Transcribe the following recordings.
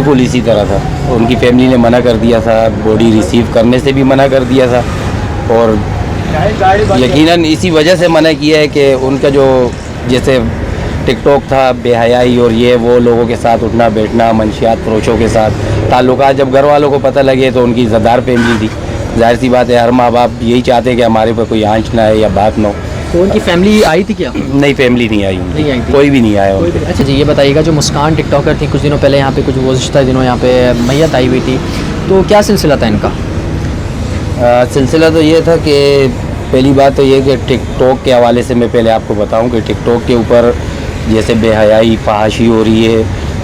بالکل اسی طرح تھا. ان کی فیملی نے منع کر دیا تھا, باڈی ریسیو کرنے سے بھی منع کر دیا تھا, اور یقیناً اسی وجہ سے منع کیا ہے کہ ان کا جو جیسے ٹک ٹاک تھا, بے حیائی اور یہ وہ لوگوں کے ساتھ اٹھنا بیٹھنا, منشیات فروشوں کے ساتھ تعلقات, جب گھر والوں کو پتہ لگے تو ان کی زدار فیملی تھی. ظاہر سی بات ہے, ہر ماں باپ یہی چاہتے ہیں کہ ہمارے پر کوئی آنچ نہ آئے یا بات نہ ہو. تو ان کی فیملی آئی تھی کیا؟ نہیں, فیملی نہیں آئی, نہیں آئی تھی, کوئی بھی نہیں آیا. اچھا جی, یہ بتائیے گا جو مسکان ٹک ٹاکر تھی کچھ دنوں پہلے یہاں پہ, کچھ گزشتہ دنوں یہاں پہ میت آئی ہوئی تھی, تو کیا سلسلہ تھا ان کا؟ سلسلہ تو یہ تھا کہ پہلی بات تو یہ کہ ٹک ٹاک کے حوالے سے میں پہلے آپ کو بتاؤں کہ ٹک ٹاک کے اوپر جیسے بے حیائی فحاشی ہو رہی ہے,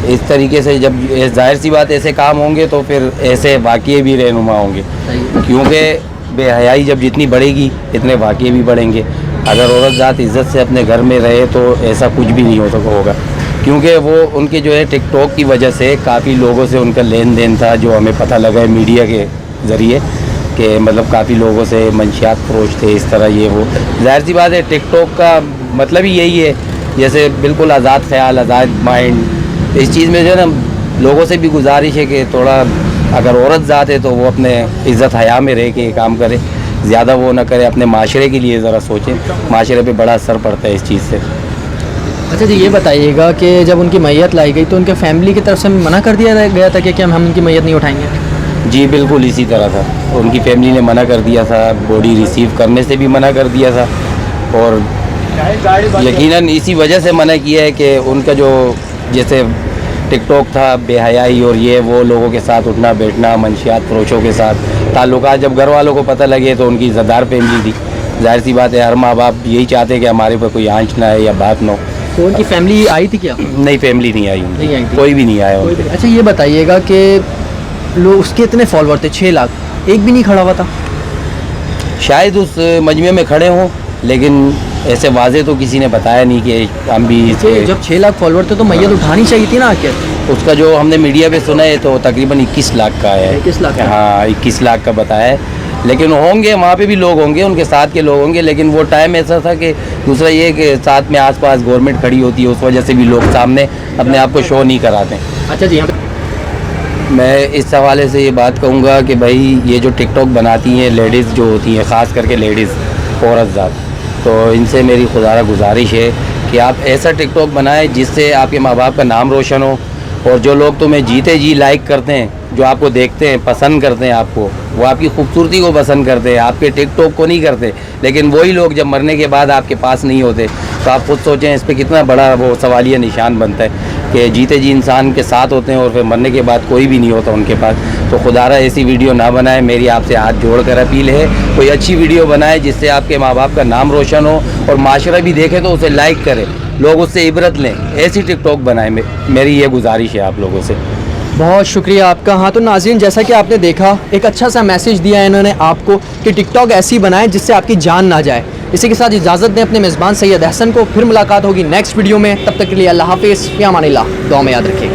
اس طریقے سے جب ظاہر سی بات ایسے کام ہوں گے تو پھر ایسے واقعے بھی رہنما ہوں گے, کیونکہ بے حیائی جب جتنی بڑھے گی اتنے واقعے بھی بڑھیں گے. اگر عورت ذات عزت سے اپنے گھر میں رہے تو ایسا کچھ بھی نہیں ہوگا, کیونکہ وہ ان کے جو ہے ٹک ٹاک کی وجہ سے کافی لوگوں سے ان کا لین دین تھا, جو ہمیں پتہ لگا ہے میڈیا کے ذریعے کہ مطلب کافی لوگوں سے منشیات فروش تھے, اس طرح یہ وہ. ظاہر سی بات ہے ٹک ٹاک کا مطلب ہی یہی ہے, جیسے بالکل آزاد خیال, آزاد مائنڈ. اس چیز میں جو ہے نا لوگوں سے بھی گزارش ہے کہ تھوڑا اگر عورت ذات ہے تو وہ اپنے عزت حیا میں رہ کے یہ کام کرے, زیادہ وہ نہ کرے, اپنے معاشرے کے لیے ذرا سوچیں, معاشرے پہ بڑا اثر پڑتا ہے اس چیز سے. اچھا جی, یہ بتائیے گا کہ جب ان کی میت لائی گئی تو ان کے فیملی کی طرف سے منع کر دیا گیا تھا کہ ہم ان کی میت نہیں اٹھائیں گے؟ جی بالکل اسی طرح تھا, ان کی فیملی نے منع کر دیا تھا, باڈی ریسیو کرنے سے بھی منع کر دیا تھا, اور یقیناً اسی وجہ سے منع کیا ہے کہ ان کا جو جیسے ٹک ٹاک تھا, بے حیائی اور یہ وہ لوگوں کے ساتھ اٹھنا بیٹھنا, منشیات فروشوں کے ساتھ تعلقات, جب گھر والوں کو پتہ لگے تو ان کی زدار فیملی تھی. ظاہر سی بات ہے, ہر ماں باپ یہی چاہتے ہیں کہ ہمارے پر کوئی آنچ نہ آئے یا بات نہ ہو. تو ان کی فیملی آئی تھی کیا؟ نہیں, فیملی نہیں آئی, نہیں آئی تھی, کوئی بھی نہیں آیا. اچھا, یہ بتائیے گا کہ لوگ اس کے اتنے فالوور تھے 6 لاکھ, ایک بھی نہیں کھڑا ہوا تھا؟ شاید اس مجمع میں کھڑے ہوں, لیکن ایسے واضح تو کسی نے بتایا نہیں کہ ہم بھی. جب 6 لاکھ فالوور تھے تو میت اٹھانی چاہیے تھی نا آ کے. اس کا جو ہم نے میڈیا پہ سنا ہے تو تقریباً 21 لاکھ کا ہے. 21 لاکھ؟ ہاں 21 لاکھ کا بتایا ہے, لیکن ہوں گے وہاں پہ بھی لوگ ہوں گے, ان کے ساتھ کے لوگ ہوں گے, لیکن وہ ٹائم ایسا تھا کہ دوسرا یہ کہ ساتھ میں آس پاس گورنمنٹ کھڑی ہوتی ہے, اس وجہ سے بھی لوگ سامنے اپنے آپ کو شو نہیں کراتے. اچھا جی, میں اس حوالے سے یہ بات کہوں گا کہ بھائی یہ جو ٹک ٹاک بناتی ہیں لیڈیز جو ہوتی ہیں, خاص کر کے لیڈیز عورت ذات, تو ان سے میری خدا گزارش ہے کہ آپ ایسا ٹک ٹاک بنائیں جس سے آپ کے ماں باپ کا نام روشن ہو, اور جو لوگ تمہیں جیتے جی لائک کرتے ہیں, جو آپ کو دیکھتے ہیں, پسند کرتے ہیں آپ کو, وہ آپ کی خوبصورتی کو پسند کرتے ہیں, آپ کے ٹک ٹاک کو نہیں کرتے. لیکن وہی لوگ جب مرنے کے بعد آپ کے پاس نہیں ہوتے تو آپ خود سوچیں اس پہ کتنا بڑا وہ سوالیہ نشان بنتا ہے کہ جیتے جی انسان کے ساتھ ہوتے ہیں اور پھر مرنے کے بعد کوئی بھی نہیں ہوتا ان کے پاس. تو خدا را ایسی ویڈیو نہ بنائے, میری آپ سے ہاتھ جوڑ کر اپیل ہے, کوئی اچھی ویڈیو بنائے جس سے آپ کے ماں باپ کا نام روشن ہو اور معاشرہ بھی دیکھے تو اسے لائک کرے, لوگ اس سے عبرت لیں. ایسی ٹک ٹاک بنائیں, میری یہ گزارش ہے آپ لوگوں سے. بہت شکریہ آپ کا. ہاں تو ناظرین, جیسا کہ آپ نے دیکھا, ایک اچھا سا میسیج دیا ہے انہوں نے آپ کو کہ ٹک ٹاک ایسی بنائیں جس سے آپ کی جان نہ جائے. اسی کے ساتھ اجازت دیں اپنے میزبان سید احسن کو, پھر ملاقات ہوگی نیکسٹ ویڈیو میں. تب تک کے لیے اللہ حافظ, فی امان اللہ, دعا میں یاد رکھیں.